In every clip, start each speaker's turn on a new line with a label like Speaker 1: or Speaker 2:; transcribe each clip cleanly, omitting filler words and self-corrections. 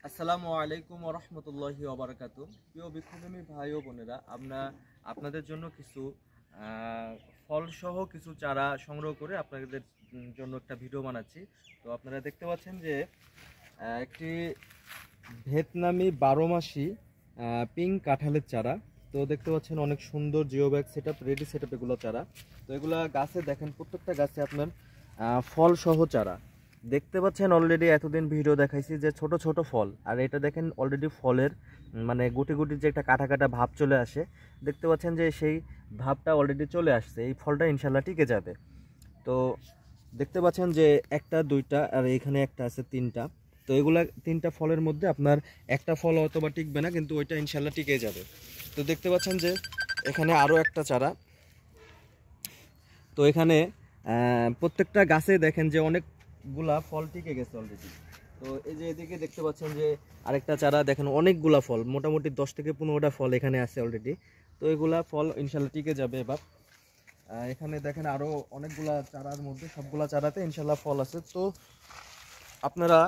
Speaker 1: আসসালামু আলাইকুম ওয়া রাহমাতুল্লাহি ওয়া বারাকাতুহু। প্রিয় বৃক্ষপ্রেমী ভাই ও বোনেরা, আমরা আপনাদের জন্য কিছু ফলসহ কিছু চারা সংগ্রহ করে আপনাদের জন্য একটা ভিডিও বানাচ্ছি। তো আপনারা দেখতে পাচ্ছেন যে একটি ভিয়েতনামি 12 মাসি পিঙ্ক কাঁঠালের চারা। তো দেখতে পাচ্ছেন অনেক সুন্দর geo bag setup, ready setup এগুলো চারা। তো এগুলা গাছে দেখেন, প্রত্যেকটা গাছে আপনার ফলসহ চারা দেখতে পাচ্ছেন। অলরেডি এতদিন ভিডিও দেখাইছি যে ছোট ছোট ফল, আর এটা দেখেন অলরেডি ফলের মানে গুটি গুটি যে একটা কাটা কাটা ভাব চলে আসে, দেখতে পাচ্ছেন যে সেই ভাবটা অলরেডি চলে আসছে। এই ফলটা ইনশাল্লাহ টিকে যাবে। তো দেখতে পাচ্ছেন যে একটা দুইটা আর এখানে একটা আছে তিনটা। তো এগুলা তিনটা ফলের মধ্যে আপনার একটা ফল হয়তো বা টিকবে না, কিন্তু ওইটা ইনশাল্লাহ টিকে যাবে। তো দেখতে পাচ্ছেন যে এখানে আরও একটা চারা। তো এখানে প্রত্যেকটা গাছে দেখেন যে অনেকগুলা ফল টিকে গেছে অলরেডি। তো এই যে এদিকে দেখতে পাচ্ছেন যে আরেকটা চারা দেখেন, অনেকগুলা ফল, মোটামুটি 10 থেকে 15টা ফল এখানে আছে অলরেডি। তো এগুলা ফল ইনশাল্লাহ টিকে যাবে এবার। এখানে দেখেন আরও অনেকগুলা চারার মধ্যে সবগুলা চারাতে ইনশাল্লাহ ফল আছে। তো আপনারা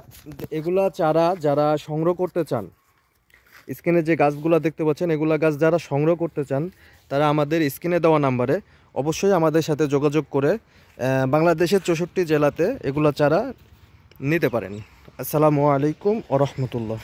Speaker 1: এগুলা চারা যারা সংগ্রহ করতে চান, স্ক্রিনে যে গাছগুলো দেখতে পাচ্ছেন, এগুলা গাছ যারা সংগ্রহ করতে চান তারা আমাদের স্ক্রিনে দেওয়া নাম্বারে অবশ্যই আমাদের সাথে যোগাযোগ করে বাংলাদেশের 64 জেলাতে এগুলা চারা নিতে পারেন। আসসালামু আলাইকুম ওয়া রাহমাতুল্লাহ।